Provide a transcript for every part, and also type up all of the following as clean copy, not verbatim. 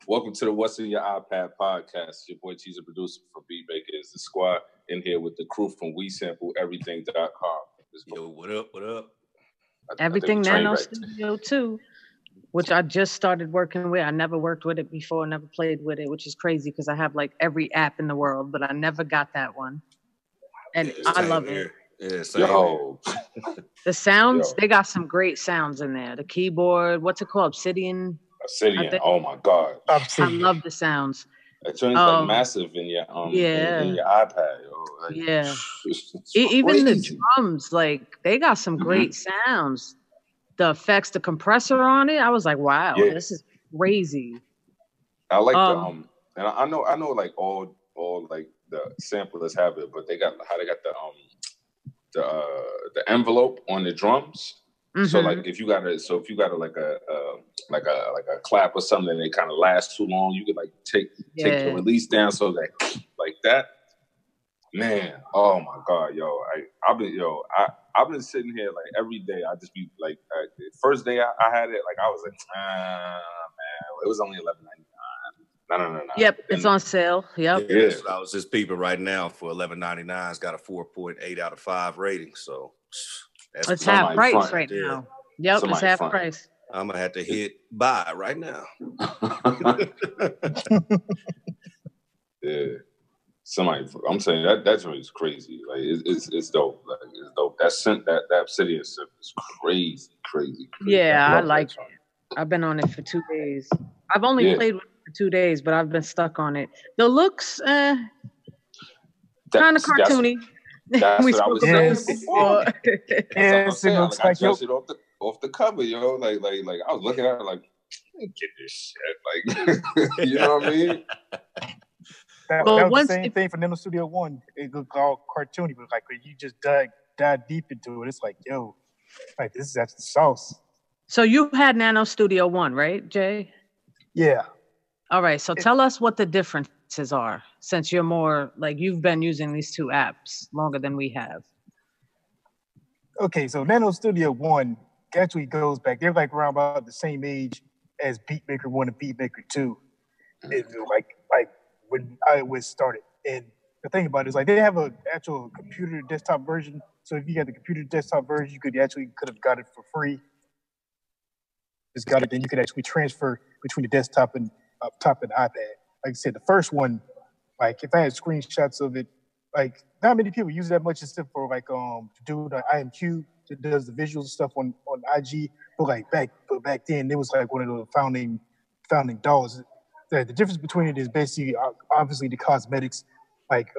Welcome to the What's in Your iPad podcast. Your boy Cheez Da Producer from Beatmakeristhesquad in here with the crew from WeSampleEverything.com. Yo, what up? What up? Everything Nanostudio2, which I just started working with. I never worked with it before, never played with it, which is crazy because I have like every app in the world, but I never got that one. And I love it. Yeah, same. The sounds, they got some great sounds in there. The keyboard, what's it called? Obsidian. Oh my God. I love the sounds. It turns like massive in your in your iPad. Like, yeah. Even the drums, like they got some great sounds. The effects, the compressor on it, I was like, wow, this is crazy. I like the and I know like all like the samplers have it, but they got the envelope on the drums. So like if you got like a clap or something and it kind of lasts too long, you could like take the release down so that like that. Man, oh my God, yo, I've been sitting here like every day. I just be like, the first day I had it, like I was like, man, it was only $11.99. No. Yep, it's on sale. Yep. Yeah, that's what I was just peeping right now for $11.99. It's got a 4.8 out of 5 rating, so. It's half price right now. Yep, it's half price. I'm gonna have to hit buy right now. Yeah, I'm saying that's really crazy. Like it's dope. Like it's dope. That Obsidian synth is crazy. Yeah, I like it. I've been on it for 2 days. I've only played with it for 2 days, but I've been stuck on it. The looks, kind of cartoony. That's we what I was saying before. Yes, it looks like I it off the cover, yo. Like I was looking at it like, get this shit. Like, you know what I mean? That was the same thing for Nanostudio2. It looked all cartoony, but like when you just dive deep into it, it's like, yo, like this is actually the sauce. So you had Nanostudio2, right, Jay? Yeah. All right. So tell us what the differences are, since you're more like you've been using these two apps longer than we have. Okay, so Nanostudio2 actually goes back. They're like around about the same age as Beatmaker1 and Beatmaker2. It's like when iOS started. And the thing about it is like they have an actual computer desktop version. So if you had the computer desktop version, you could have got it for free. Just got it, then you could actually transfer between the desktop and top and iPad. Like I said, the first one, like if I had screenshots of it, like not many people use that much except for like to do the IMQ that does the visuals and stuff on IG. But back then it was like one of the founding dolls. The difference between it is basically obviously the cosmetics. Like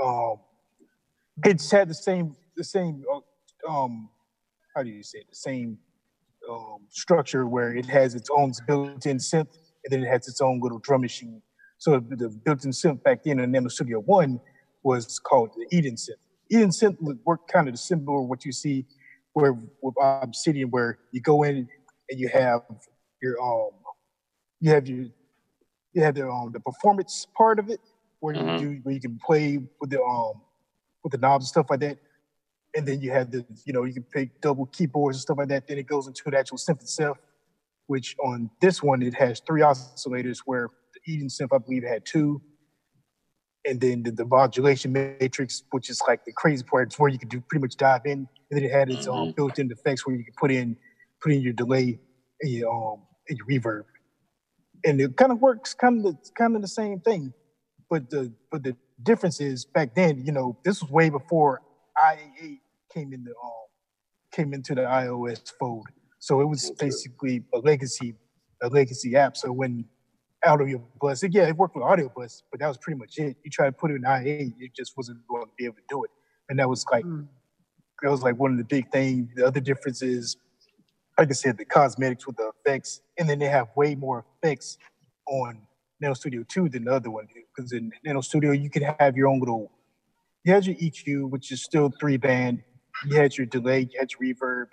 it's had the same how do you say it? The same structure where it has its own built-in synth and then it has its own little drum machine. So the built-in synth back then in Nanostudio2 was called the Eden synth. Eden synth would work kind of similar to what you see with Obsidian, where you go in and you have your the performance part of it, where you can play with the knobs and stuff like that, and then you have you can pick double keyboards and stuff like that. Then it goes into the actual synth itself, which on this one it has 3 oscillators, where the Eden synth I believe had 2, and then the modulation matrix, which is like the crazy part, it's where you could pretty much dive in, and then it had its built-in effects where you could put in your delay and your reverb. And it kind of works kind of the same thing, but the difference is back then, this was way before IA8 came into the iOS fold. So it was basically a legacy app. So when Audio Bus, it worked with Audio Bus, but that was pretty much it. You try to put it in IA8, it just wasn't going to be able to do it. And that was like one of the big things. The other difference is, like I said, the cosmetics with the effects, and then they have way more effects on Nanostudio2 than the other one. Because in Nanostudio, you can have your own you had your EQ, which is still 3-band. You had your delay, you had your reverb,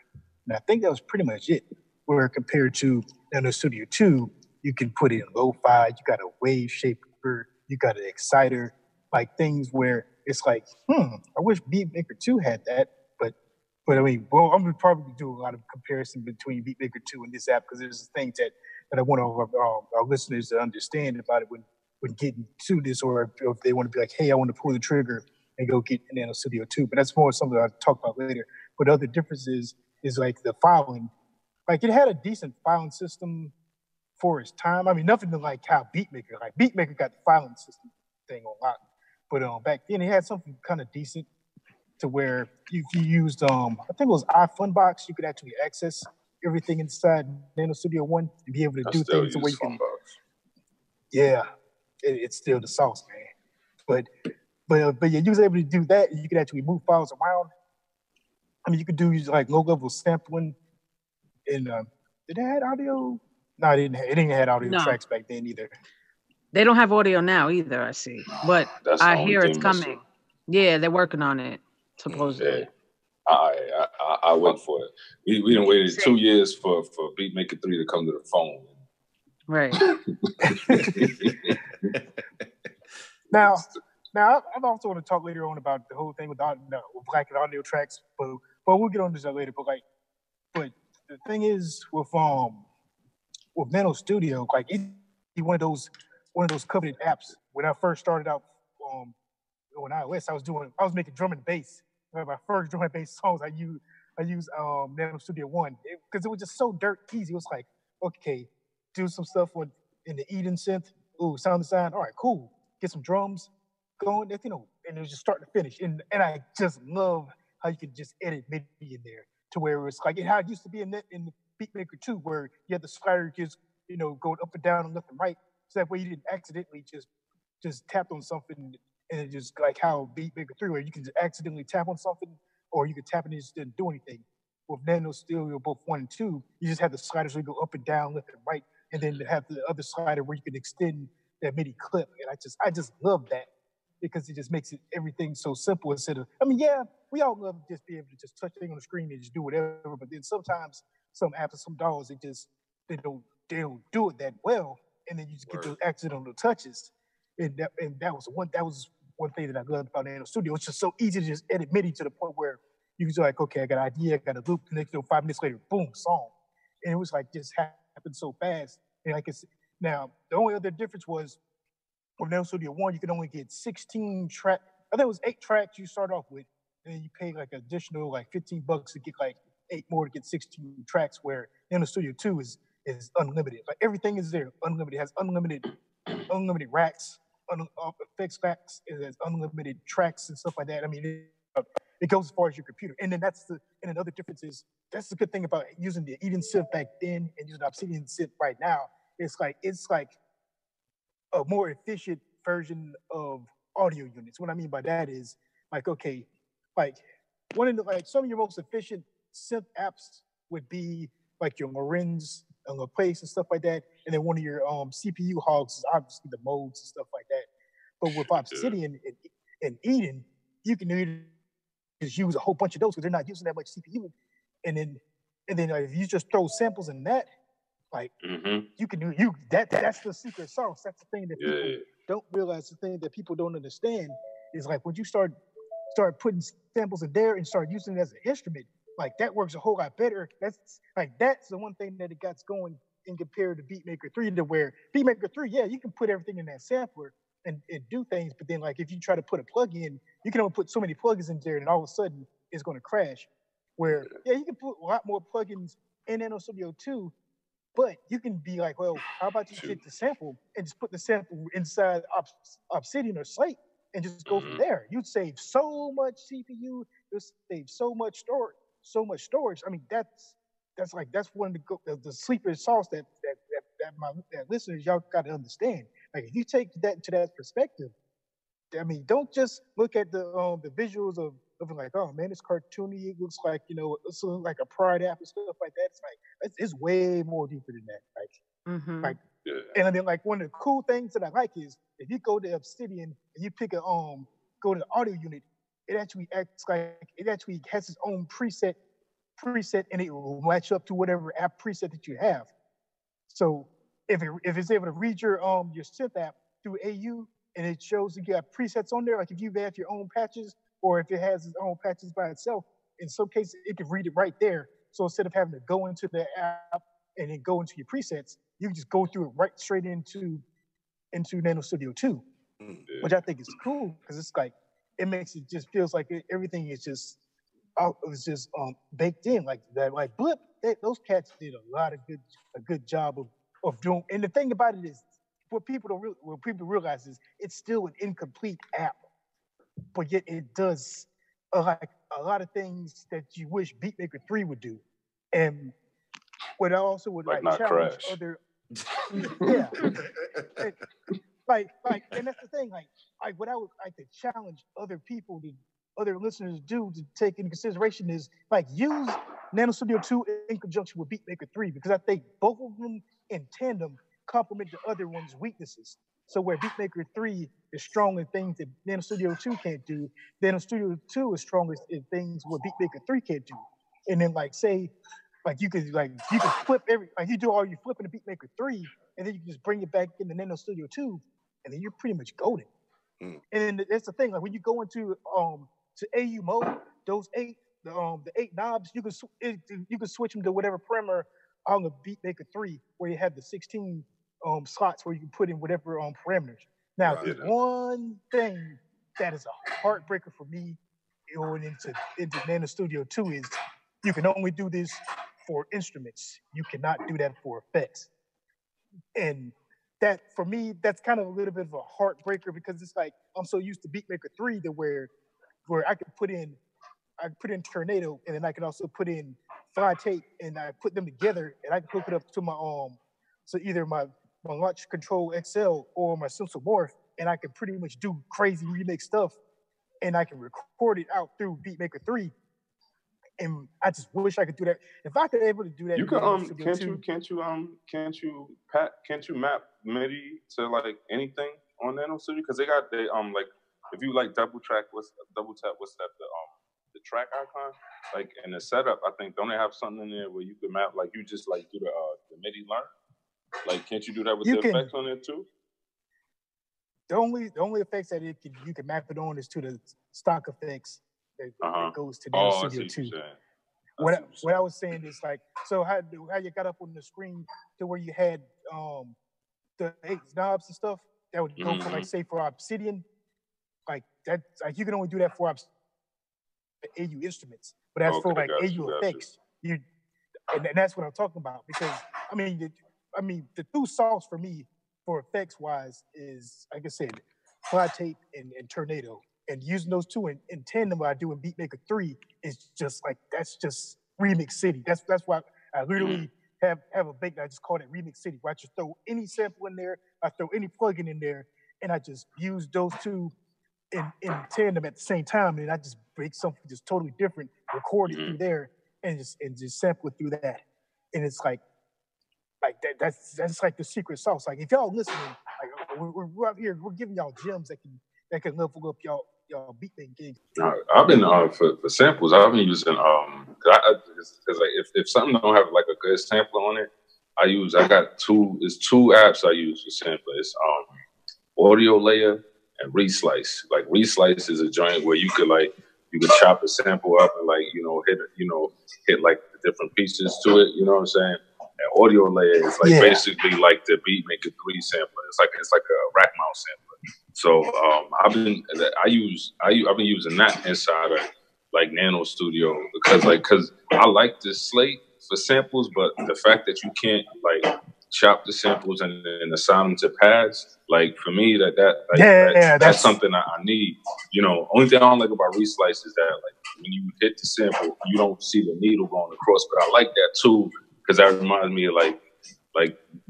and I think that was pretty much it. Where compared to Nanostudio2, you can put in lo-fi, you got a wave shaper, you got an exciter, like things where it's like, I wish Beatmaker2 had that. But I mean, I'm gonna probably do a lot of comparison between Beatmaker2 and this app because there's things that that I want our listeners to understand about it when getting to this, or if they want to be like, hey, I want to pull the trigger and go get Nanostudio2. But that's more something I'll talk about later. But the other difference is like the filing. Like it had a decent filing system for its time. I mean, nothing to like how Beatmaker got the filing system thing on lock. But back then it had something kind of decent to where if you used I think it was iFunbox, you could actually access everything inside Nanostudio1 and be able to do things the way you can. Yeah, it's still the sauce, man. But yeah, you was able to do that, and you could actually move files around. I mean, you could do like low-level sampling. And did it have audio? No, it didn't have audio tracks back then either. They don't have audio now either, I see. But I hear it's coming. Yeah, they're working on it, supposedly. Yeah. I wait for it. We done waited 2 years for Beatmaker 3 to come to the phone. Right. Now, I also want to talk later on about the whole thing with black and audio tracks, but we'll get on this later. But the thing is with Nanostudio, like it's one of those coveted apps. When I first started out on iOS, I was making drum and bass. My first drum and bass songs I used Nanostudio1 because it was just so dirt easy. It was like, okay, do some stuff in the Eden synth. Ooh, sound design. All right, cool. Get some drums going. And it was just start to finish. And I just love how you could just edit MIDI in there to where it was like how it used to be in the Beatmaker 2, where you had the slider just going up and down and left and right, so that way you didn't accidentally just tap on something, and it just like how Beatmaker 3, where you can just accidentally tap on something, or you could tap and it just didn't do anything. With Nanostudio both 1 and 2, you just have the sliders where you go up and down, left and right, and then have the other slider where you can extend that MIDI clip. And I just love that because it just makes everything so simple instead of, I mean, yeah, we all love to just be able to just touch things on the screen and just do whatever, but then sometimes some apps or some DAWs, they don't do it that well, and then you just get those accidental touches. And that was one thing that I loved about Nanostudio. It's just so easy to just edit MIDI to the point where you was like, okay, I got an idea, I got a loop, and then 5 minutes later, boom, song. And it was like just happened so fast. And like now, the only other difference was with Nanostudio1, you could only get 16 tracks. I think it was 8 tracks you start off with, and then you pay like additional like $15 to get like 8 more to get 16 tracks. Where Nanostudio2 is unlimited. Like everything is there, unlimited. It has unlimited racks, effects packs. It has unlimited tracks and stuff like that. I mean, it goes as far as your computer. And then and another difference is that's the good thing about using the Eden synth back then and using Obsidian synth right now. It's like a more efficient version of audio units. What I mean by that is like, okay, like some of your most efficient synth apps would be like your Marins and LaPlace and stuff like that. And then one of your CPU hogs is obviously the modes and stuff like that. But with Obsidian and Eden, you can just use a whole bunch of those because they're not using that much CPU. And then if you just throw samples in that, like you can do that's the secret sauce. That's the thing that people don't realize. The thing that people don't understand is like when you start putting samples in there and start using it as an instrument, like that works a whole lot better. That's the one thing that it got going in compared to Beatmaker 3, to where Beatmaker 3, yeah, you can put everything in that sampler and do things, but then like if you try to put a plug-in, you can only put so many plugins in there, and all of a sudden it's going to crash. Where you can put a lot more plugins in Nanostudio2, but you can be like, well, how about you take the sample and just put the sample inside Obsidian or Slate and just go from there. You'd save so much CPU, you'll save so much storage. I mean, that's one of the sleeper sauce that listeners, y'all got to understand. Like if you take that to that perspective, I mean, don't just look at the visuals of like, oh man, it's cartoony. It looks like it's like a Pride app and stuff like that. It's like it's way more deeper than that. And then like one of the cool things that I like is if you go to Obsidian and you pick go to the audio unit, it actually acts like it actually has its own preset, and it will match up to whatever app preset that you have. So if it's able to read your synth app through AU, and it shows you got presets on there, like if you have your own patches, or if it has its own patches by itself, in some cases it can read it right there. So instead of having to go into the app and then go into your presets, you can just go through it right straight into Nanostudio2, which I think is cool because it's like it makes it just feels like everything is just baked in like that. Like Blip, those cats did a good job of doing. And the thing about it is, what people realize is it's still an incomplete app, but yet it does like a lot of things that you wish Beatmaker 3 would do. And what I also would like challenge crash. Other, yeah, and, and that's the thing. Like what I would like to challenge other people other listeners do to take into consideration is like use Nanostudio2 in conjunction with Beatmaker 3 because I think both of them in tandem complement the other one's weaknesses. So where Beatmaker 3 is strong in things that Nanostudio2 can't do, Nanostudio2 is strong in things what Beatmaker 3 can't do. And then you could flip you do all your flipping to Beatmaker 3, and then you can just bring it back into Nanostudio2, and then you're pretty much golden. And that's the thing, like when you go into to AU mode, those the 8 knobs, you can switch them to whatever parameter on the Beatmaker 3, where you have the 16 slots where you can put in whatever parameters. Now, the one thing that is a heartbreaker for me going into Nanostudio2 is you can only do this for instruments. You cannot do that for effects. And that, for me, that's kind of a little bit of a heartbreaker because it's like I'm so used to Beatmaker 3 to where I could put in Tornado, and then I can also put in Fly Tape, and I put them together, and I can hook it up to my so either my Launch Control XL or my Simple Morph, and I can pretty much do crazy remix stuff, and I can record it out through Beatmaker 3. And I just wish I could do that. If I could be able to do that, you can can't you map MIDI to like anything on Nanostudio? Because they like if you like double tap, what's that the track icon? Like in the setup, I think don't they have something in there where you can map like you just like do the MIDI learn? Like can't you do that with the effects on there too? The only effects that you can map it on is to the stock effects that goes to Nanostudio2. What I was saying is like, so how you got up on the screen to where you had the 8 knobs and stuff that would go for like say for Obsidian, like that, like you can only do that for AU instruments, but as for like AU effects, and that's what I'm talking about because I mean the two sauce for me for effects wise is like I said, Fly Tape and Tornado. And using those two in tandem, what I do in Beatmaker 3 is just like that's just Remix City. That's why I literally have a bake that I just call it Remix City, where I just throw any sample in there, I throw any plugin in there, and I just use those two in tandem at the same time, and I just break something just totally different, record it through there, and just sample it through that. And it's like that's like the secret sauce. Like if y'all listening, like we're out here, we're giving y'all gems that can level up y'all beatmaking gigs. I've been for samples. I've been using because like if something don't have like a good sampler on it, I got two apps I use for sampler. It's Audio Layer and Reslice. Like Reslice is a joint where you could chop the sample up and hit like the different pieces to it. You know what I'm saying? And Audio Layer is like basically like the Beatmaker 3 sampler. It's like a rack mount sampler. So I've been using that inside of like Nanostudio because I like this slate for samples, but the fact that you can't like chop the samples and assign them to pads, like for me that's something I need. You know, only thing I don't like about Reslice is that like when you hit the sample, you don't see the needle going across. But I like that too because that reminds me of like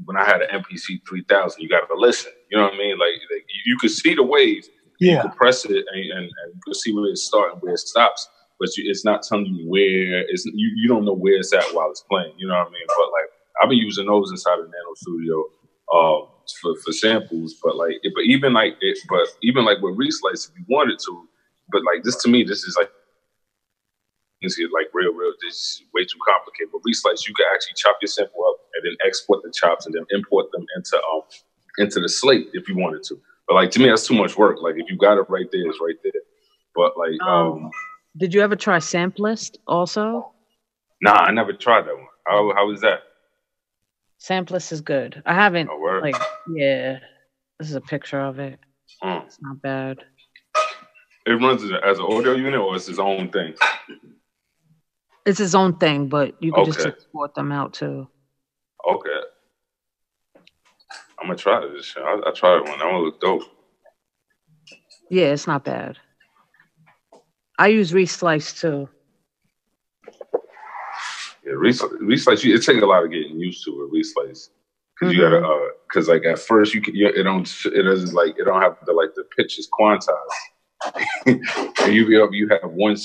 when I had an MPC 3000, you got to listen. You know what I mean? Like you could see the wave, you can press it, and you can see where it starts and where it stops. But it's not telling you where you don't know where it's at while it's playing. You know what I mean? But like I've been using those inside of Nanostudio for samples. But even with Reslice, if you wanted to, but like this to me, this is like. It's like real. This is way too complicated. But Reslice, you can actually chop your sample up and then export the chops and then import them into the slate if you wanted to. But like to me, that's too much work. Like if you got it right there, it's right there. But like, did you ever try Samplist also? Nah, I never tried that one. How was that? Sampless is good. I haven't yeah. This is a picture of it. It's not bad. It runs as an audio unit, or it's his own thing? It's his own thing, but you can just export them out too. Okay. I'm gonna try this. I tried one. That one look dope. Yeah, it's not bad. I use Reslice too. Yeah, Reslice. It takes a lot of getting used to with Reslice, because you gotta, because like at first it don't have the pitch is quantized, and you have one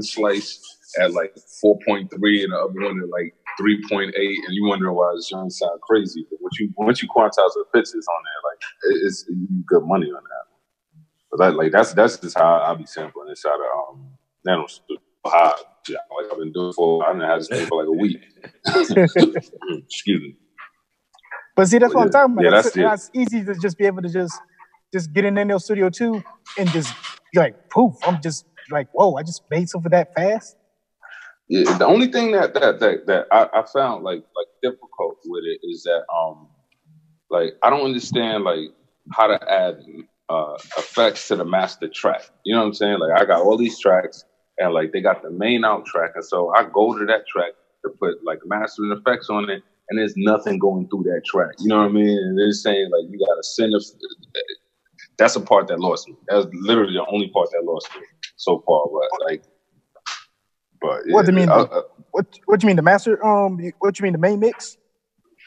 slice at like 4.3 and the other one at like 3.8, and you wonder why it's trying to sound crazy. But once you quantize the pitches on there, like it's good money on that. But that's just how I be sampling inside of Nanostudio. Like I've been doing I didn't have this thing for like a week. Excuse me. But see, that's what I'm talking about. Yeah, that's easy to just be able to just get in Nanostudio2 and just be like, poof, I'm just like, whoa, I just made something that fast. Yeah, the only thing that I found like difficult with it is that like I don't understand like how to add effects to the master track. You know what I'm saying? Like I got all these tracks and like they got the main out track, and so I go to that track to put like mastering effects on it, and there's nothing going through that track. You know what I mean? And they're saying like you gotta send that's a part that lost me. That's literally the only part that lost me so far. But yeah, what do you mean? What do you mean the master? What you mean the main mix?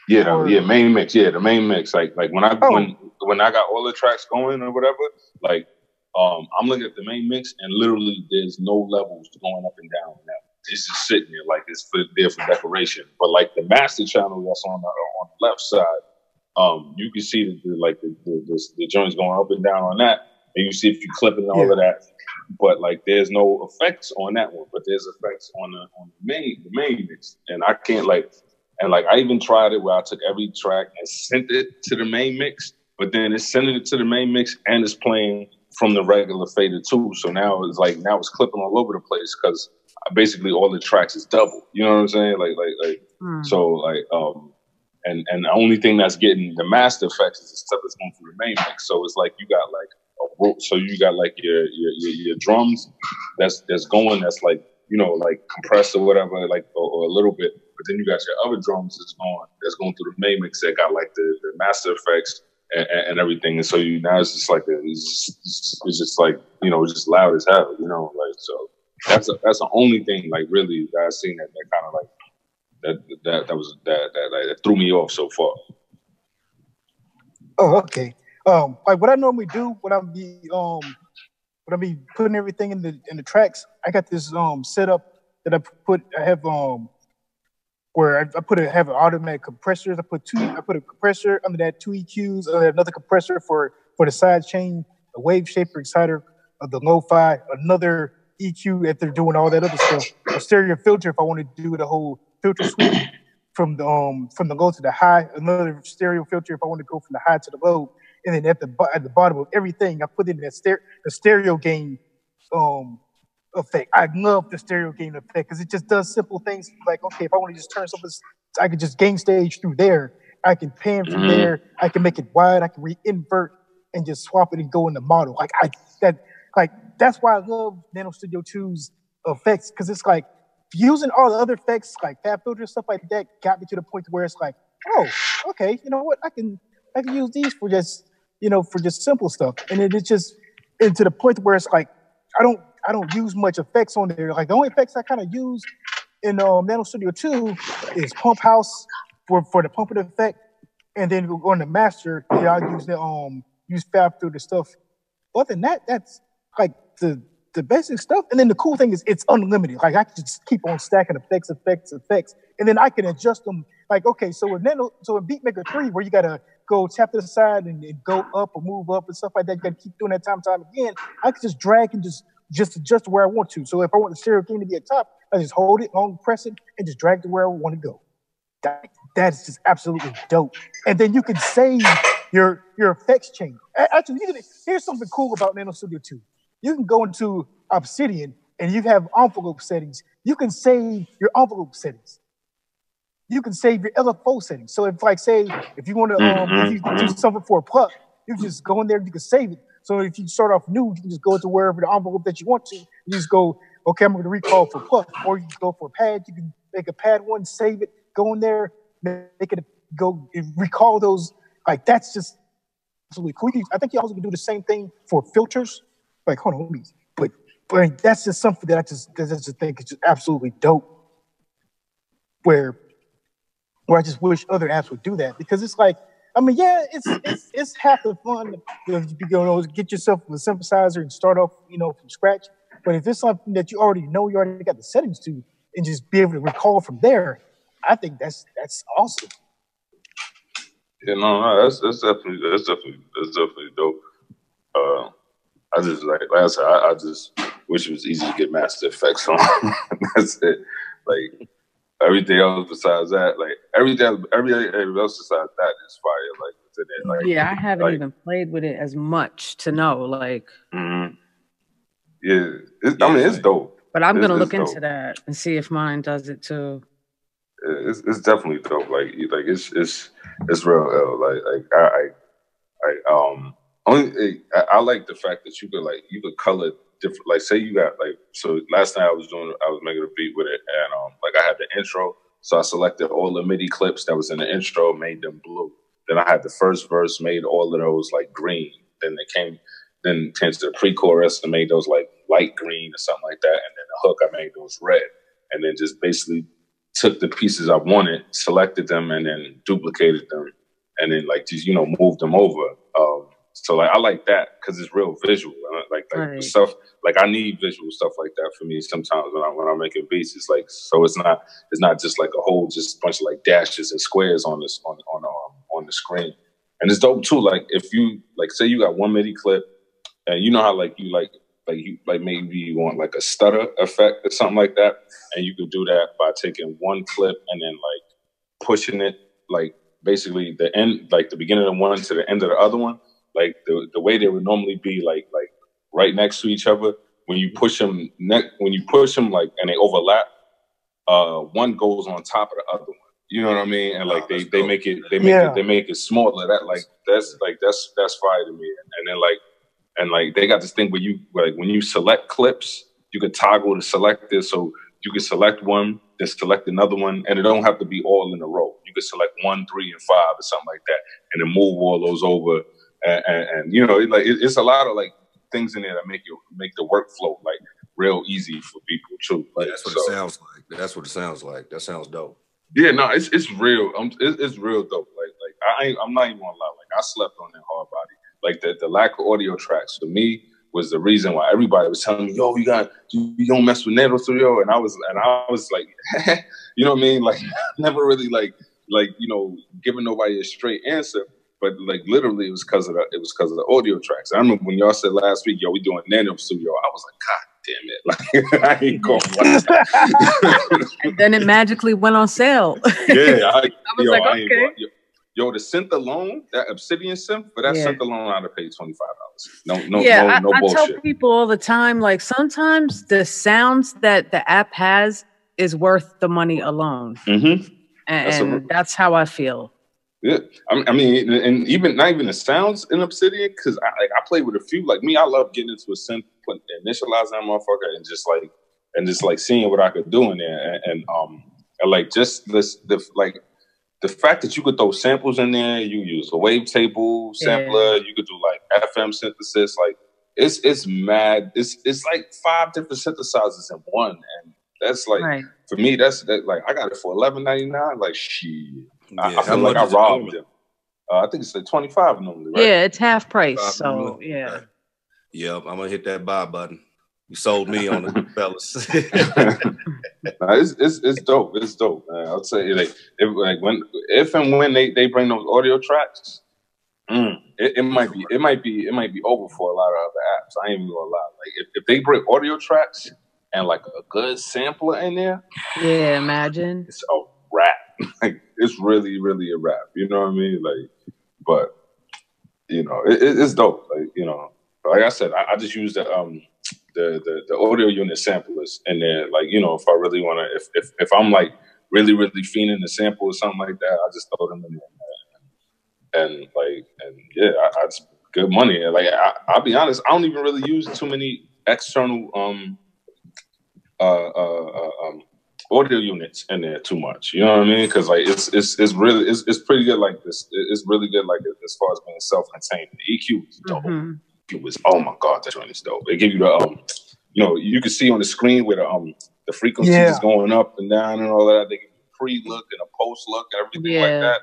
Yeah, main mix. Yeah, the main mix. Like when I got all the tracks going or whatever, like I'm looking at the main mix and literally there's no levels going up and down now. It's just sitting there like it's there for decoration. But like the master channel that's on the left side, you can see the joints going up and down on that, and you see if you clip it and all of that. But like there's no effects on that one, but there's effects on the main mix, and I can't I even tried it where I took every track and sent it to the main mix, but then it's sending it to the main mix and it's playing from the regular fader too. So now it's clipping all over the place because basically all the tracks is double. You know what I'm saying? And the only thing that's getting the master effects is the stuff that's going through the main mix. So it's like you got like your drums that's going, that's like, you know, like compressed or whatever, like or a little bit. But then you got your other drums that's going through the main mix that got like the master effects and everything. And so now it's just like it's just like, you know, it's just loud as hell, you know, like, so that's the only thing like really that I've seen that kind of like that threw me off so far. Oh, okay. Like what I normally do when I be putting everything in the tracks, I got this setup that I have where I have an automatic compressors. I put a compressor under that, 2 EQs, another compressor for the side chain, a wave shaper exciter of the lo-fi, another EQ if they're doing all that other stuff, a stereo filter if I want to do the whole filter suite from the low to the high, another stereo filter if I want to go from the high to the low, and then at the bottom of everything I put in the stereo gain effect. I love the stereo gain effect because it just does simple things like, okay, if I want to just turn something, I could just gain stage through there. I can pan from there. I can make it wide. I can re-invert and just swap it and go in the model. That's why I love Nanostudio2's effects, because it's like using all the other effects like fab filter and stuff like that got me to the point where it's like, oh, okay, you know what? I can use these for just simple stuff, and it's just to the point where it's like I don't use much effects on there. Like the only effects I kind of use in Nanostudio2 is pump house for the pumping effect, and then on the master, I use fab filter stuff. Other than that, that's like the basic stuff. And then the cool thing is it's unlimited. Like I can just keep on stacking effects, and then I can adjust them. Like, okay, so in Beatmaker 3, where you gotta go tap to the side and go up or move up and stuff like that, you gotta keep doing that time and time again. I can just drag and just adjust where I want to. So if I want the stereo gain to be at top, I just hold it, long press it, and just drag to where I want to go. That's just absolutely dope. And then you can save your effects chain. Actually, here's something cool about Nanostudio2. You can go into Obsidian and you have envelope settings. You can save your envelope settings. you can save your LFO settings. So if like say if you want to if you do something for a pluck, you just go in there and you can save it. So if you start off new, you can just go to wherever the envelope that you want to. You just go, okay, I'm going to recall for pluck, or you can go for a pad. You can make a pad one, save it, go in there, make it go recall those. Like that's just absolutely cool. I think you also can do the same thing for filters. Like hold on, let me. But that's just something that I just think is just absolutely dope. Where I just wish other apps would do that, because it's like, I mean, yeah, it's half the fun to get yourself a synthesizer and start off, from scratch. But if it's something that you already know, you already got the settings to, and just be able to recall from there, I think that's awesome. Yeah, no, that's definitely dope. I just like I said, I just wish it was easy to get Master Effects on. That's it. Like everything else besides that, like everything else besides that is fire. Like within it, like yeah, I haven't even played with it as much to know. Like, yeah, I mean it's dope. But I'm gonna look into that and see if mine does it too. It's definitely dope. Like it's real. I like the fact that you could color different. Like say you got so last night I was making a beat with it, and I had the intro, so I selected all the MIDI clips that was in the intro, made them blue. Then I had the first verse, made all of those like green. Then came to the pre-chorus and made those like light green or something like that, and then the hook I made those red, and then just basically took the pieces I wanted, selected them, and then duplicated them, and then just moved them over. So I like that because it's real visual. The stuff I need visual stuff like that for me sometimes when I'm making beats. It's so it's not just like a whole just bunch of dashes and squares on this on the screen. And it's dope too. Like if you say you got one MIDI clip, and you know how maybe you want like a stutter effect or something like that, and you could do that by taking one clip and then pushing it basically the end, the beginning of one to the end of the other one. Like the way they would normally be right next to each other. When you push them and they overlap, one goes on top of the other one. You know what I mean? And they make it smaller. That's fire to me. And then they got this thing where you when you select clips, you can toggle the selector, so you can select one, then select another one, and it don't have to be all in a row. You can select 1, 3, and 5 or something like that, and then move all those over. And it's a lot of things in there that make the workflow real easy for people too. That's what it sounds like. That's what it sounds like. That sounds dope. Yeah, no, it's real. It's real dope. I'm not even gonna lie. I slept on that hard body. The lack of audio tracks for me was the reason why everybody was telling me, "Yo, you don't mess with Nanostudio," and I was like, you know what I mean? Never really giving nobody a straight answer. But literally, it was because of the audio tracks. I remember when y'all said last week, "Yo, we doing Nanostudio," I was like, "God damn it!" I ain't going. And then it magically went on sale. Yeah, I was okay. Yo, the synth alone, that Obsidian synth, for that synth alone, I'd have paid $25. No I bullshit. tell people all the time, sometimes the sounds that the app has is worth the money alone. Mm-hmm. And that's how I feel. Yeah, I mean, and even not even the sounds in Obsidian, because I play with a few. I love getting into a synth, initializing that motherfucker, and just seeing what I could do in there, and just the fact that you could throw samples in there, you use a wavetable sampler, you could do FM synthesis, it's mad. It's 5 different synthesizers in one, and that's for me, that's I got it for $11.99. Shit. I feel like I robbed them. I think it's $25 normally, right? Yeah, it's half price. So yeah. Yep, I'm gonna hit that buy button. You sold me on it, fellas. It's dope. It's dope, man. I'll tell you, if and when they bring those audio tracks, it might be over for a lot of other apps. I ain't even gonna lie. If they bring audio tracks and a good sampler in there, yeah, imagine it's a wrap. It's really, really a wrap. You know what I mean? But it's dope. Like I said, I just use the audio unit samplers, and then if I really want to, if I'm really fiending a sample or something like that, I just throw them in there, and yeah, it's good money. Like I'll be honest, I don't even really use too many external audio units in there too much. You know what I mean? Because like it's pretty good like this. It's really good like as far as being self-contained. The EQ is dope. EQ was, oh my god, that joint is dope. They give you the you know, you can see on the screen where the frequency is going up and down and all that. They give you a pre-look and a post-look and everything like that.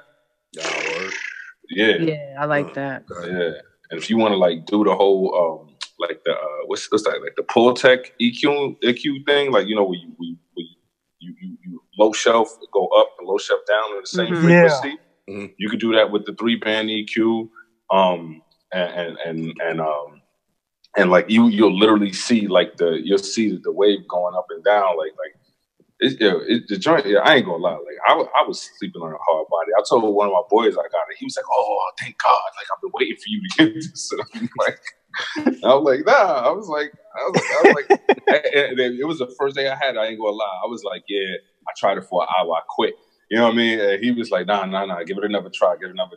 Yeah, I like that. Yeah, and if you want to like do the whole like the what's that, like the Pultec EQ thing, like, you know, where you low shelf go up and low shelf down on the same frequency. You could do that with the 3-band EQ, and like you'll literally see like you'll see the wave going up and down, like the joint. Yeah, I ain't gonna lie, like I was sleeping on a hard body. I told one of my boys I got it. He was like, "Oh, thank God! Like I've been waiting for you to get this." And I was like, nah. I was like, and it was the first day I had it. I ain't gonna lie. I was like, yeah, I tried it for an hour. I quit. You know what I mean? And he was like, nah, give it another try. And I'm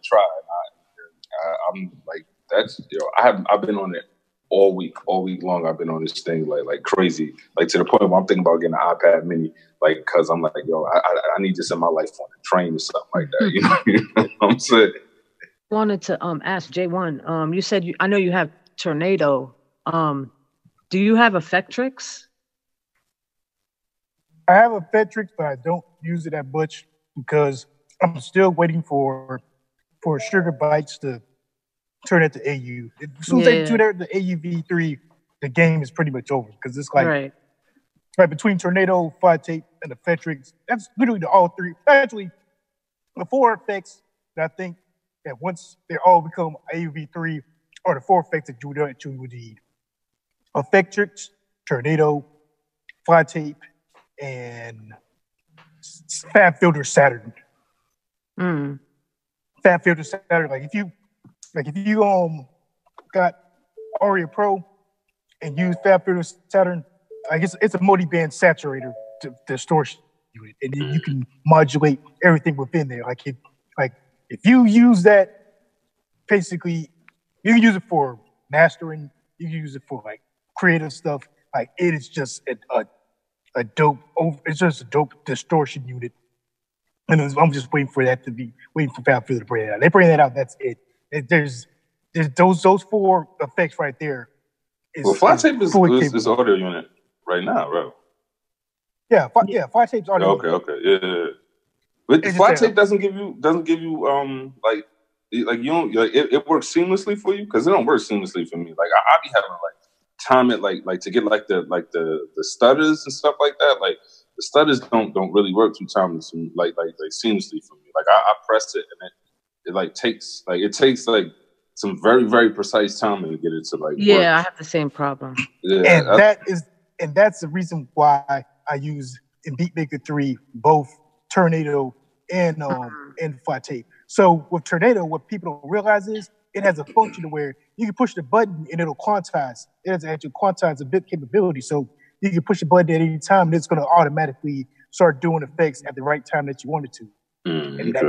like, that's, you know, I've been on it all week long. I've been on this thing like crazy, like to the point where I'm thinking about getting an iPad mini, like, cause I'm like, yo, I need this in my life on the train or something like that. You know what I'm saying? I wanted to ask J1. You said I know you have Tornado. Do you have Effectrix? I have Effectrix, but I don't use it that much because I'm still waiting for Sugar Bytes to turn it to AU. As soon as they do that, the AUV3, the game is pretty much over because it's like right between Tornado, Fly Tape, and Effectrix. That's literally all three. Actually, the 4 effects that I think that once they all become AUV3 are the 4 effects that you would need. Effectrix, Tornado, Fly Tape, and FabFilter Saturn. FabFilter Saturn. Like if you got Aria Pro and use FabFilter Saturn, like it's a multi-band saturator distortion unit, and you can modulate everything within there. Like if you use that, basically you can use it for mastering, you can use it for like creative stuff. Like it is just a dope. It's just a dope distortion unit, and I'm just waiting for FabFilter to bring it out. They bring that out. That's it. There's those 4 effects right there. Fly Tape is audio unit right now, bro. Yeah, Fly Tape's audio. Okay, yeah. But the Fly Tape doesn't give you like you don't like it works seamlessly for you, because it don't work seamlessly for me. Like I be having like time it like to get like the stutters and stuff like that. Like the stutters don't really work too seamlessly for me. Like I press it and it takes like some very, very precise timing to get it to like work. I have the same problem. Yeah, and that's the reason why I use in Beatmaker 3 both Tornado and Fly Tape. So with Tornado, what people don't realize is it has a function where you can push the button and it'll quantize. It has actually quantize a bit capability. So you can push the button at any time and it's going to automatically start doing effects at the right time that you want it to.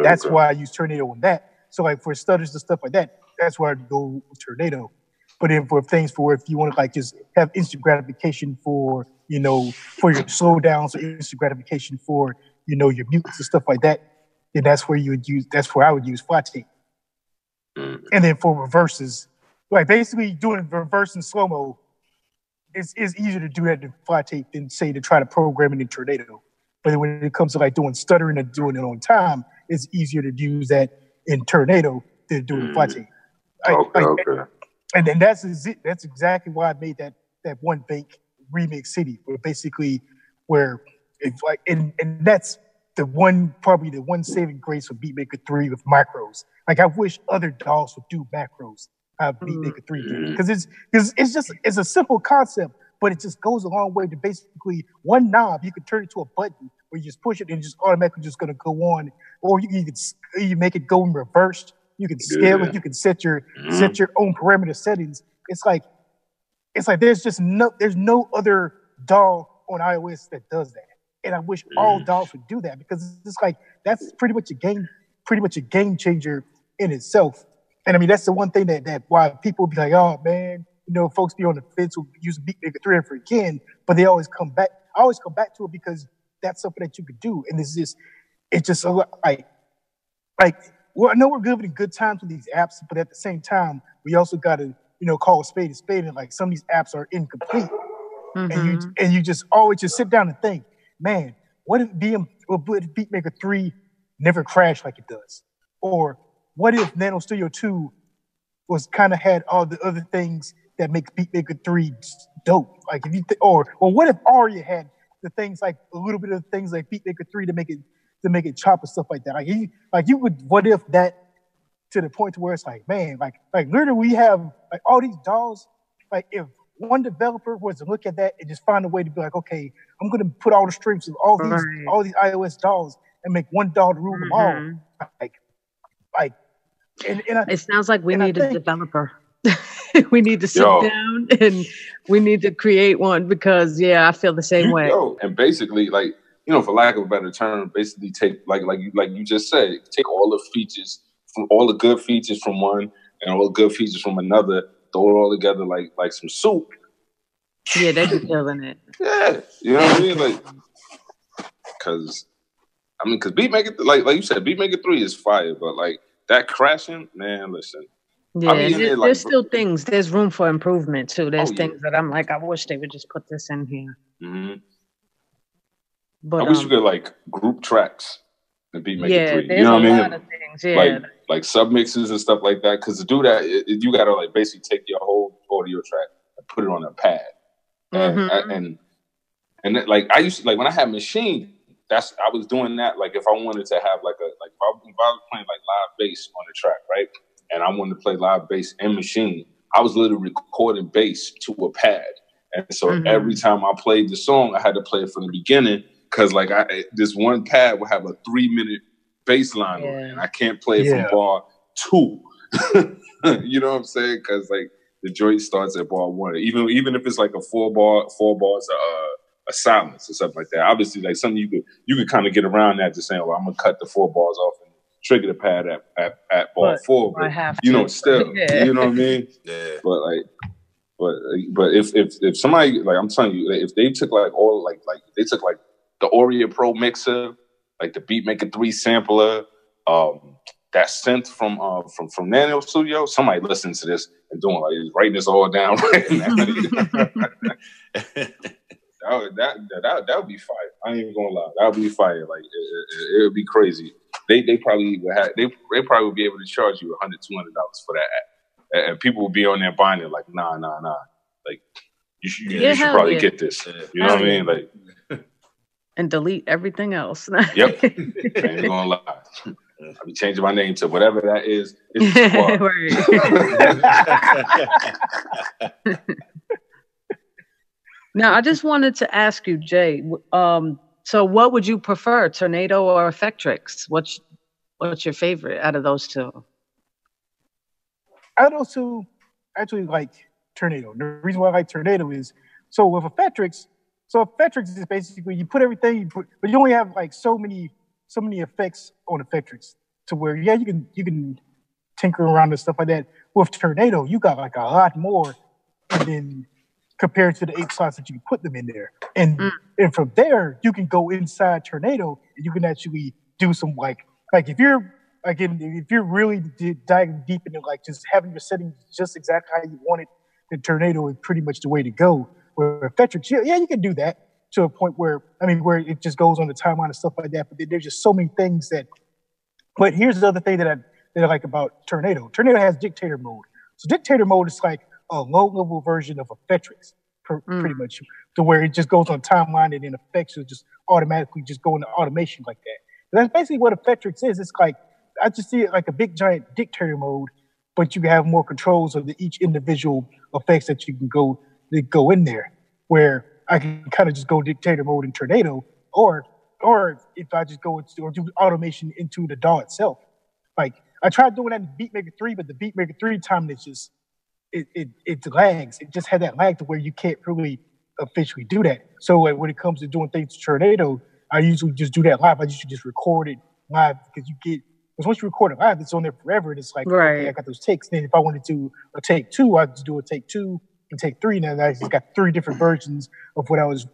That's why I use Tornado on that. So like for stutters and stuff like that, that's where I'd go with Tornado. But then for things if you want to like just have instant gratification for your slowdowns or instant gratification for your mutes and stuff like that, then that's where I would use Fly Tape. And then for reverses, like basically doing reverse and slow-mo, it's easier to do that in Fly Tape than say to try to program it in Tornado. But when it comes to like doing stuttering and doing it on time, it's easier to use that in Tornado than doing in Fly Tape. Okay. And then that's exactly why I made that one bank remix city, where it's like, and that's probably the one saving grace for Beatmaker 3 with macros. Like I wish other DAWs would do macros how Beatmaker 3 did, because it's a simple concept, but it just goes a long way to basically one knob you can turn it to a button where you just push it and just automatically just going to go on, or you can make it go in reverse. You can scale it. You can set your own parameter settings. It's like there's no other DAW on iOS that does that. And I wish all DAWs would do that, because it's like that's pretty much a game changer in itself. And I mean, that's the one thing that why people be like, oh man, you know, folks be on the fence with using Beatmaker 3 ever again, but they always come back. I always come back to it because that's something that you could do. And it's just a lot like, well, I know we're giving good times with these apps, but at the same time, we also got to, you know, call a spade. And like some of these apps are incomplete. And you just always just sit down and think, man, what if Beatmaker 3 never crashed like it does? Or what if Nanostudio2 was kind of had all the other things that make Beatmaker 3 dope? Like if you or what if Aria had the things like a little bit of things like Beatmaker 3 to make it chop and stuff like that? Like you would what if that to the point to where it's like, man, like literally we have like all these DAWs. Like if one developer was to look at that and just find a way to be like, okay, I'm going to put all the strengths of all these iOS DAWs and make one DAW to rule them all. It sounds like we need a developer. We need to sit down and we need to create one, because I feel the same way. And basically, like, you know, for lack of a better term, basically take like you just said, take all the features from all the good features from one and all the good features from another, throw it all together like some soup. Yeah, they be killing it. Yeah, you know what I mean? Like, because Beatmaker, like you said, Beatmaker 3 is fire, but like that crashing, man, listen. Yeah, there's still things. There's room for improvement too. There's things that I'm like, I wish they would just put this in here. But I wish you could like group tracks in Beatmaker 3. There's you know what I mean? A lot of things, like submixes and stuff like that. Because to do that, you got to like basically take your whole audio track and put it on a pad. And like I used to, like when I had Machine, I was doing that. Like if I wanted to have if I was playing like live bass on the track, right? And I wanted to play live bass in Machine, I was literally recording bass to a pad. And so every time I played the song, I had to play it from the beginning, because like this one pad would have a 3-minute bass line on it, and I can't play it from bar 2. You know what I'm saying? Because like the joint starts at bar 1, even if it's like a 4 bars a silence or something like that. Obviously, like something you could kind of get around that, just saying, well, I'm gonna cut the 4 bars off and trigger the pad at bar 4. But you know, still, you know what I mean? Yeah. But if somebody, like I'm telling you, if they took like all like they took like the Auria Pro mixer, like the Beatmaker 3 sampler, that synth from Nanostudio, somebody listen to this and doing like writing this all down right now. That would be fire. I ain't even gonna lie. That would be fire. Like it would be crazy. They probably would have. They probably would be able to charge you $100-$200 for that app, and people would be on there buying it. Like nah. Like you should probably get this. You know what I mean? Like and delete everything else. Yep. I ain't gonna lie. I'll be changing my name to whatever that is. It's the squad. Now, I just wanted to ask you, Jay. So, what would you prefer, Tornado or Effectrix? What's your favorite out of those two? Out of those two, I actually like Tornado. The reason why I like Tornado is so with Effectrix. So Effectrix is basically you put everything, but you only have like so many effects on Effectrix to where you can tinker around and stuff like that. With Tornado, you got like a lot more, and then compared to the 8 slots that you can put them in there, and from there you can go inside Tornado and you can actually do some like if you're really diving deep into like just having your settings just exactly how you want it, then Tornado is pretty much the way to go. Where Effectrix, you can do that to a point where where it just goes on the timeline and stuff like that. But there's just so many things that. But here's the other thing that I like about Tornado. Tornado has dictator mode. So dictator mode is like a low-level version of Effectrix, pretty much, to where it just goes on timeline and then effects will just automatically just go into automation like that. And that's basically what Effectrix is. It's like I just see it like a big giant dictator mode, but you have more controls of each individual effects that you can go in there. Where I can kind of just go dictator mode in Tornado, or if I just go or do automation into the DAW itself. Like I tried doing that in Beatmaker 3, but the Beatmaker 3 time is just it lags. It just had that lag to where you can't really officially do that. So when it comes to doing things to Tornado, I usually just do that live. I usually just record it live because once you record it live, it's on there forever. And it's like, okay, I got those takes. Then if I wanted to do a take 2, I'd just do a take 2 and take 3. Now I just got 3 different versions of what I was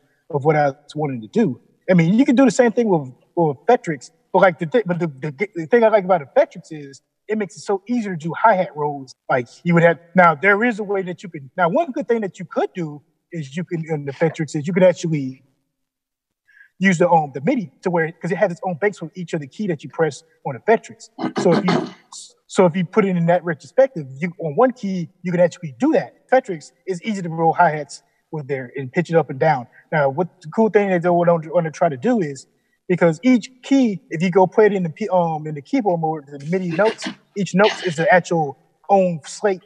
wanting to do. I mean, you can do the same thing with Effectrix, but like the thing I like about Effectrix is it makes it so easy to do hi-hat rolls. Like you would have now. There is a way that you can. Now, one good thing that you could do is you can in Effectrix is you could actually use the MIDI to where because it has its own banks for each of the key that you press on Effectrix. So if you put it in that retrospective, on one key you can actually do that. Effectrix is easy to roll hi-hats with there and pitch it up and down. Now, what the cool thing that they want to try to do is because each key, if you go play it in the keyboard mode, the MIDI notes, each note is the actual own slate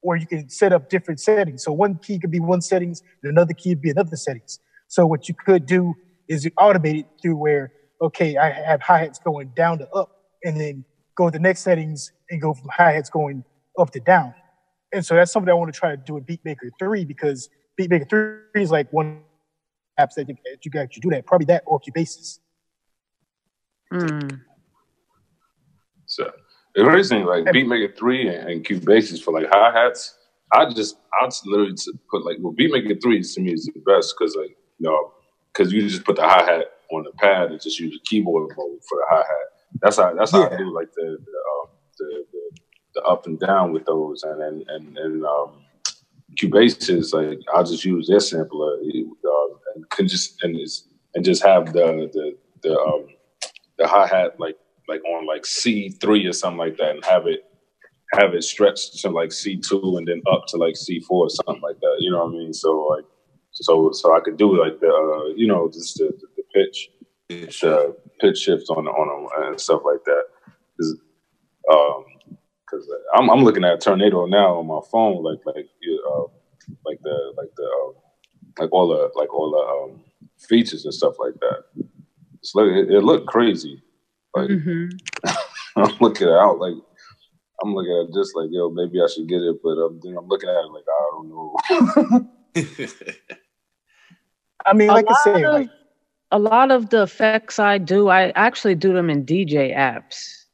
where you can set up different settings. So one key could be one settings, and another key would be another settings. So what you could do is you automate it through where, okay, I have hi-hats going down to up, and then go to the next settings and go from hi-hats going up to down. And so that's something I want to try to do in Beatmaker 3 because Beatmaker 3 is like one apps that you can actually do that. Probably that or Cubasis. So the crazy thing, like Beatmaker 3 and Cubasis for like hi-hats, I just literally put like Beatmaker 3 to me is the best because like because you just put the hi-hat on the pad and just use the keyboard mode for the hi-hat. That's how I do like the up and down with those and Cubasis, like I'll just use their sampler and can just have the hi-hat like on like C3 or something like that and have it stretched to like C2 and then up to like C4 or something like that. You know what I mean? So like so I could do like the just the pitch shifts on them and stuff like that. Because I'm looking at Tornado now on my phone, like all the features and stuff like that. It looked crazy. Like I'm looking at it just like maybe I should get it, but then I'm looking at it like I don't know. I mean, like I said, like a lot of the effects I actually do them in DJ apps.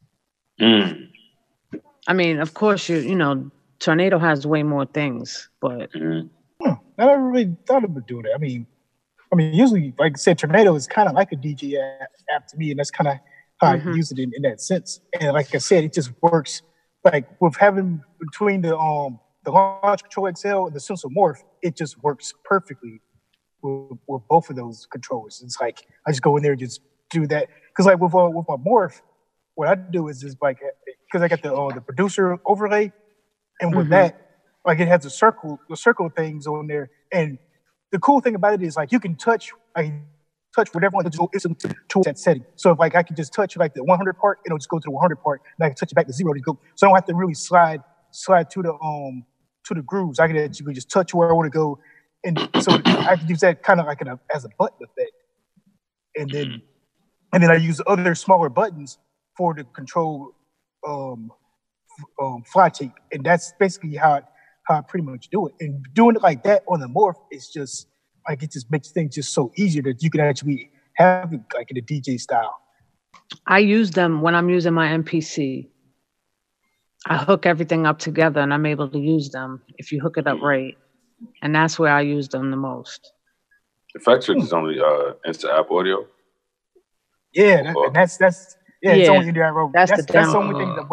I mean, of course, Tornado has way more things, but I never really thought about doing it. I mean, usually, like I said, Tornado is kind of like a DJ app to me, and that's kind of how I use it in that sense. And like I said, it just works. Like with having between the Launch Control XL and the Sensor Morph, it just works perfectly with both of those controllers. It's like I just go in there and just do that because like with my Morph, what I do is just like because I got the producer overlay, and with that, like it has the circle things on there. And the cool thing about it is like you can touch whatever one to that setting. So if like I can just touch like the 100 part, it'll just go to the 100 part, and I can touch it back to 0 to go. So I don't have to really slide to the grooves. I can actually just touch where I want to go, and so I can use that kind of like as a button effect. And then I use other smaller buttons for the control fly tape, and that's basically how I pretty much do it. And doing it like that on the Morph is just like it just makes things just so easier that you can actually have it like in a DJ style. I use them when I'm using my MPC. I hook everything up together, and I'm able to use them if you hook it up right, and that's where I use them the most. Effectrix is only Insta-app audio. Yeah, that's it's only India Road. That's the only thing that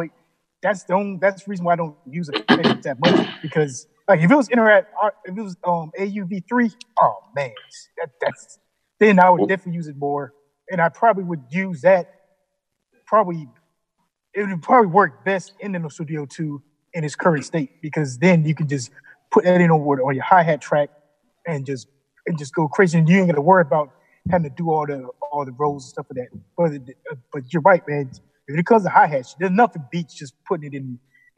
that's the reason why I don't use it that much because like if it was AUV3, oh man, then I would definitely use it more, and I probably would use that. It would probably work best in the Nanostudio2 in its current state because then you can just put that in on your hi-hat track and just go crazy, and you ain't got to worry about having to do all the rolls and stuff like that. But you're right, man. When it comes to hi-hats, there's nothing beats just putting it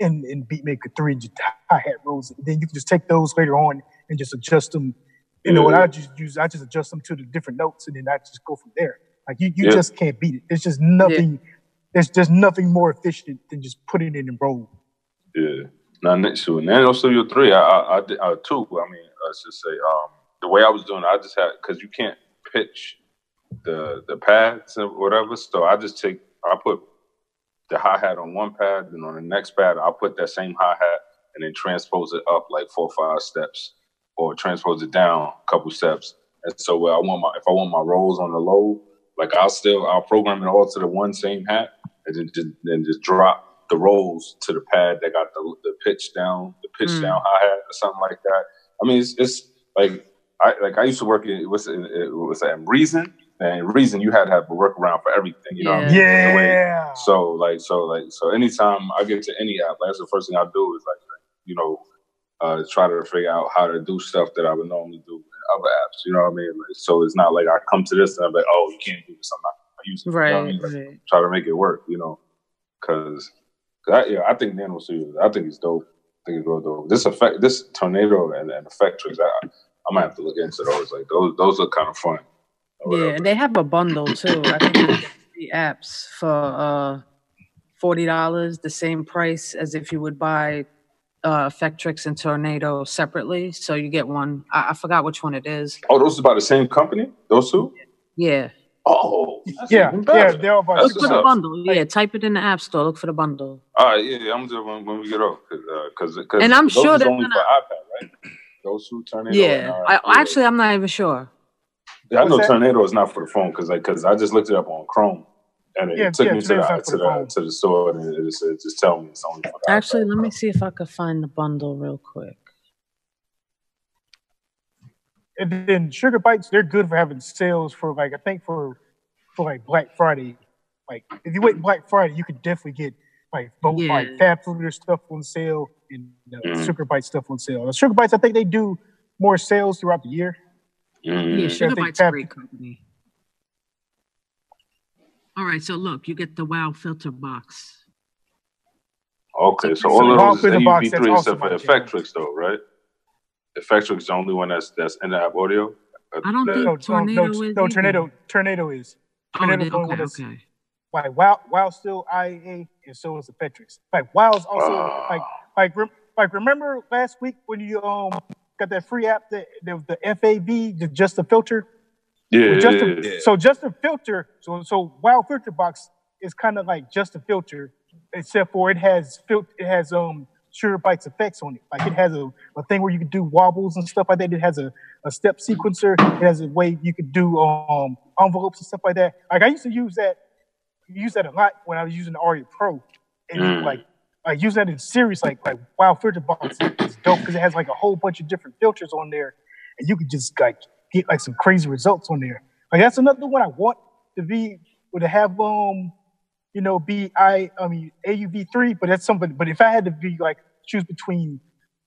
in Beatmaker 3 and just hi-hat rolls. And then you can just take those later on and just adjust them. What I just adjust them to the different notes, and then I just go from there. Like you just can't beat it. There's just nothing. Yeah. There's just nothing more efficient than just putting it in roll. Yeah. Now, Nanostudio 3, I too. I mean, let's just say the way I was doing it, I just had because you can't pitch the pads and whatever. So I put the hi-hat on one pad, and on the next pad I'll put that same hi-hat and then transpose it up like 4 or 5 steps, or transpose it down a couple steps. And so if I want my rolls on the low, like I'll program it all to the one same hat, and then just drop the rolls to the pad that got the pitch down hi-hat or something like that. I mean, it's like I used to work it was Reason. And Reason, you had to have a workaround for everything, you know what I mean? Yeah. So anytime I get to any app, that's the first thing I do is try to figure out how to do stuff that I would normally do in other apps. You know what I mean? Like, so it's not like I come to this and I'm like, oh, you can't do this. I'm not using it. Right. You know what I mean? Like, try to make it work. You know, because I think Nanostudio, I think it's dope. I think it's real dope. This Tornado and Effectrix, I might have to look into those. Like those look kind of fun. Yeah, and they have a bundle too. I think you get 3 apps for $40, the same price as if you would buy Effectrix and Tornado separately. So you get one. I forgot which one it is. Oh, those are by the same company? Those two? Yeah. Oh, yeah, they're all about the bundle. Yeah, type it in the App Store. Look for the bundle. All right, yeah, I'm just when we get off, because and I'm sure those they're only gonna... for iPad, right? Those two Tornado. Yeah, actually, I'm not even sure. Yeah, I know Tornado is not for the phone because I just looked it up on Chrome, and it took me to the store, and it just tell me it's only for the Actually, iPad. let me see if I could find the bundle real quick. And then Sugar Bites, they're good for having sales for like, I think for like Black Friday. Like if you wait Black Friday, you could definitely get like both like Fab Filter stuff on sale and Sugar Bites stuff on sale. Sugar Bites, I think they do more sales throughout the year. Yeah, Sugar Bites a great company. All right, so look, you get the Wow filter box. Okay, so all of those AUV3 except for Effectrix though, right? Effectrix is the only one that's in the app audio. I don't think Tornado is. No, Tornado is. Tornado's the only one that's like Wow still IAA, and so is Effectrix. Like Wow's also like remember last week when you got that free app that was the FAV, just the filter. So just a filter. So Wow Filter Box is kind of like just a filter, except for it has Sugar Bites effects on it. Like it has a thing where you can do wobbles and stuff like that. It has a step sequencer. It has a way you could do envelopes and stuff like that. Like I used to use that a lot when I was using the Aria Pro, and like I use that in series. Like Wow Filter Box is dope because it has like a whole bunch of different filters on there, and you could just like get like some crazy results on there. Like that's another one I want to be, or to have be AUV3, but that's something. But if I had to be like choose between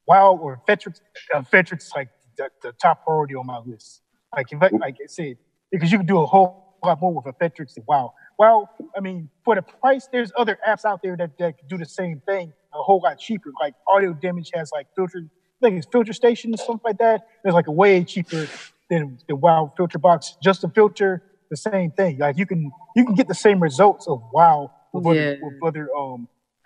Wow or Effectrix, Effectrix is like the top priority on my list. Like like I said, because you can do a whole lot more with Effectrix than Wow. Wow, I mean, for the price, there's other apps out there that can do the same thing a whole lot cheaper. Like Audio Damage has like filter, I think it's Filter Station and stuff like that. It's like a way cheaper than the Wow Filter Box. Just a filter, the same thing. Like you can get the same results of Wow with other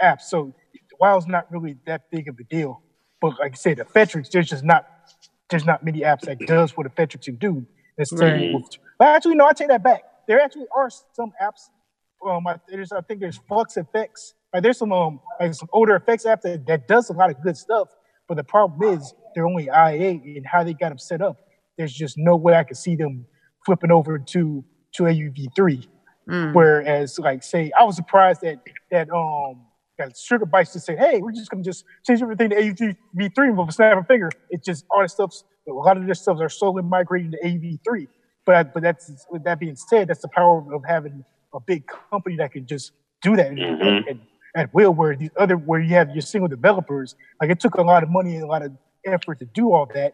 apps. So Wow's not really that big of a deal. But like I said, Effectrix, there's not many apps that does what Effectrix can do. But actually, no, I take that back. There actually are some apps. I think there's Flux Effects. Like there's some older effects apps that does a lot of good stuff. But the problem is they're only IA, and how they got them set up. There's just no way I could see them flipping over to AUV3. Whereas, like, say, I was surprised that Sugar Bites just said, "Hey, we're just gonna just change everything to AUV3 with a snap of a finger." It's just all a lot of their stuff are slowly migrating to AUV3. But that's, with that being said, that's the power of having a big company that can just do that at will. Where you have your single developers, like it took a lot of money and a lot of effort to do all that,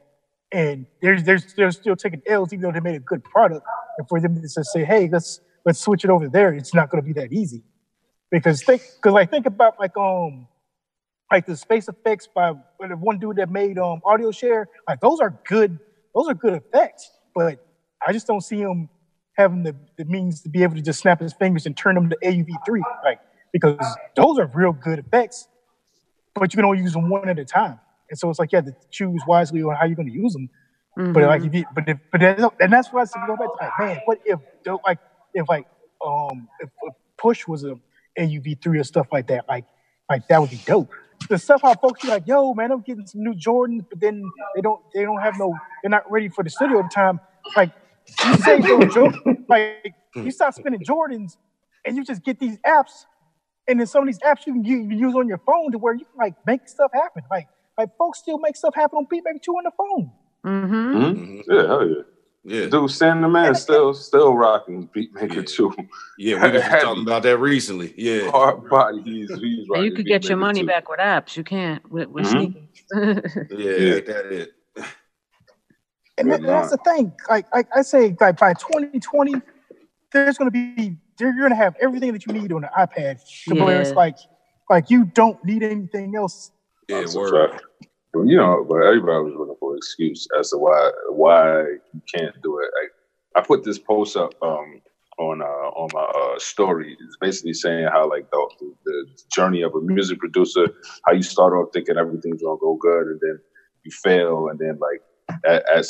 and they're still taking L's even though they made a good product. And for them to just say, "Hey, let's switch it over there," it's not going to be that easy. Because think about like the space effects by the one dude that made Audio Share. Like those are good effects, but I just don't see him having the means to be able to just snap his fingers and turn them to AUV3, like, because those are real good effects, but you can only use them one at a time. And so it's like you have to choose wisely on how you're going to use them. But like, and that's why I said, go back to like, man, what if Push was a AUV3 or stuff like that, like that would be dope. The stuff how folks be like, yo, man, I'm getting some new Jordans, but then they don't have no, they're not ready for the studio at the time. Like, you save those Jordans, like you start spending Jordans, and you just get these apps, and then some of these apps you can use on your phone to where you can like make stuff happen. Like folks still make stuff happen on Beatmaker 2 on the phone. Yeah, hell yeah. Yeah, dude, Stan the Man still rocking Beatmaker 2. Yeah, we were just talking about that recently. Yeah, hard body. He's rocking. You could get your money back with apps. You can't with sneakers. Ain't that it? And that's the thing. Like I say, like by 2020, you're gonna have everything that you need on the iPad. Where it's like you don't need anything else. Yeah, word. You know, but everybody was looking for an excuse as to why you can't do it. I put this post up on my story. It's basically saying how like the journey of a music producer, how you start off thinking everything's gonna go good, and then you fail, and then like at a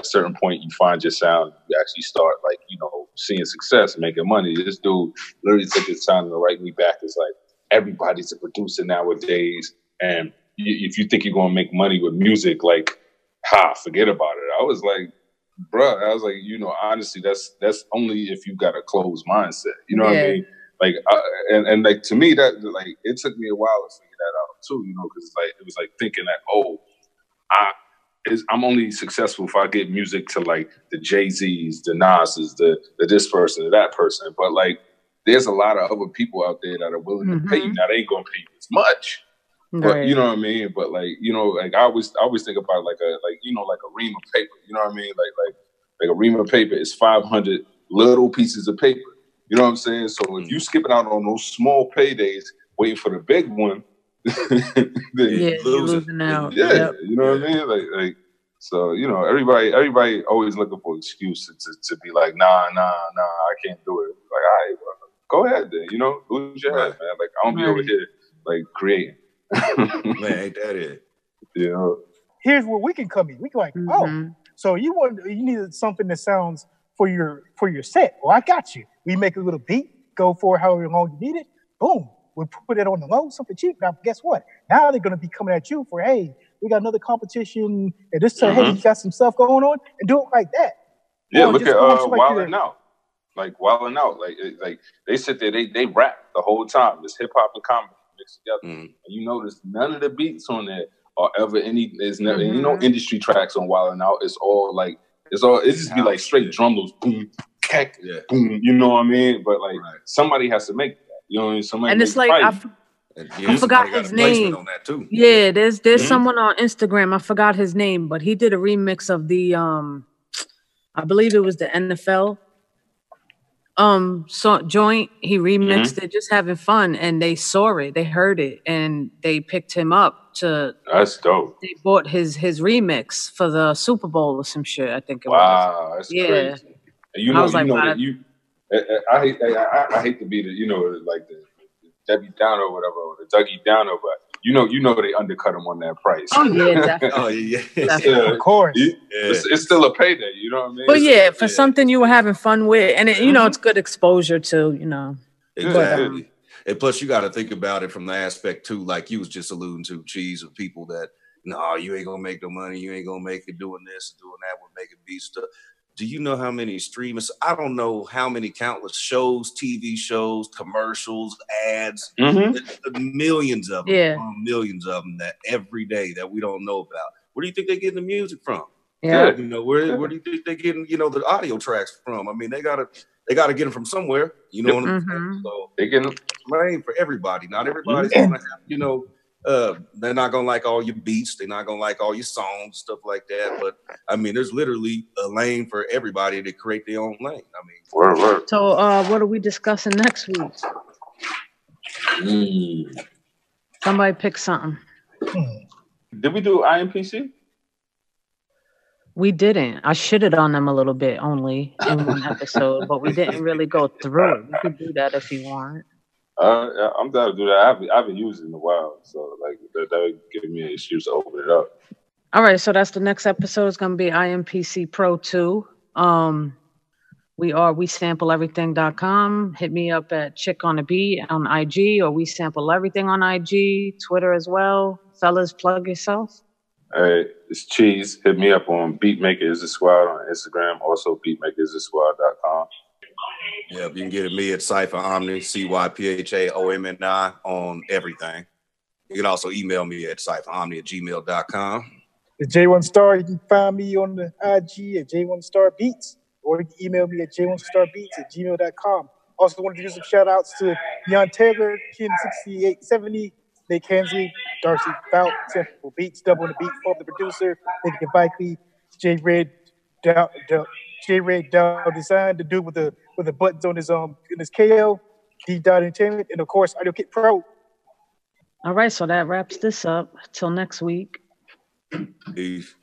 certain point you find your sound. You actually start like seeing success, making money. This dude literally took his time to write me back. It's like everybody's a producer nowadays, and if you think you're gonna make money with music, like, forget about it. I was like, bruh, honestly, that's only if you got a closed mindset. You know what I mean? Like, and like to me, that like it took me a while to figure that out too. Because it was like thinking that I'm only successful if I get music to like the Jay-Z's, the Nas's, the this person, or that person. But like, there's a lot of other people out there that are willing to pay you. Now they ain't gonna pay you as much. But you know what I mean? But like, like I always think about like a ream of paper. You know what I mean? Like a ream of paper is 500 little pieces of paper. You know what I'm saying? So if you skipping out on those small paydays, waiting for the big one, then you're losing out. Yeah, you know what I mean? Like so, everybody always looking for excuses to be like, nah, I can't do it. Like, all right, well, go ahead then. Lose your head, man. Like I don't be over here like creating. Man, ain't that it? Here's where we can come in. We can like, so you needed something that sounds for your set. Well, I got you. We make a little beat, go for however long you need it. Boom, we put it on the low, something cheap. Now, guess what? Now they're gonna be coming at you for, hey, we got another competition, and this time, hey, you got some stuff going on, and do it like that. Yeah, look at Wildin' Out. Like Wildin' Out, like they sit there, they rap the whole time. It's hip hop and comedy mixed together. And you notice none of the beats on there are ever there's never industry tracks on Wildin' Out. It just be like straight drum loops, boom, cack, boom. You know what I mean? But like somebody has to make that. You know what I mean? Somebody. And it's like I forgot his name. On that too. Yeah, there's someone on Instagram. I forgot his name, but he did a remix of the I believe it was the NFL joint. He remixed it, just having fun, and they saw it, they heard it, and they picked him up to. That's dope. They bought his remix for the Super Bowl or some shit. I think it was. Wow, that's crazy. And I was like, I hate to be the like the Debbie Downer or whatever, or the Dougie Downer, but you know they undercut him on that price. Oh yeah, definitely. Oh yeah, of course. It's still a payday. You know what I mean? But for something you were having fun with, and it's good exposure to. Exactly. And plus, you got to think about it from the aspect too, like you was just alluding to, Cheese, of people that you ain't gonna make no money, you ain't gonna make it doing this and doing that, with making beat stuff. Do you know how many streamers? I don't know how many countless shows, TV shows, commercials, ads, millions of them, millions of them that every day that we don't know about. Where do you think they're getting the music from? Yeah, where do you think they're getting the audio tracks from? I mean, they gotta get them from somewhere. You know what I'm saying? So they get them made for everybody. Not everybody's gonna have they're not gonna like all your beats. They're not gonna like all your songs, stuff like that. But I mean, there's literally a lane for everybody to create their own lane. I mean, word. So, what are we discussing next week? Somebody pick something. Did we do IMPC? We didn't. I shitted on them a little bit only in one episode, but we didn't really go through it. We could do that if you want. I'm down to do that. I haven't used it in a while, so like that would give me an excuse to open it up. All right, so that's the next episode. It's gonna be impcpro 2. We are WeSampleEverything.com. Hit me up at Chick on the Beat on IG, or We Sample Everything on IG, Twitter as well. Fellas, plug yourself. Hey, it's Cheese. Hit me up on Beatmakeristhesquad on Instagram. Also Beatmakeristhesquad.com. Yep, you can get me at Cypha Omni, CYPHAOMNI on everything. You can also email me at cyphaomni@gmail.com. The J1 Star, you can find me on the IG at J1 Star Beats, or you can email me at j1starbeats@gmail.com. Also wanted to do some shout outs to Jan Taylor, Ken6870, Nick Hensley, Darcy Fout, Simple Beats, Double the Beat, Bob the Producer, Nick Vikely, J-Red Dow Design, the dude with the buttons on his KO, D Dot Entertainment, and of course Audio Kit Pro. All right, so that wraps this up. Till next week. Peace.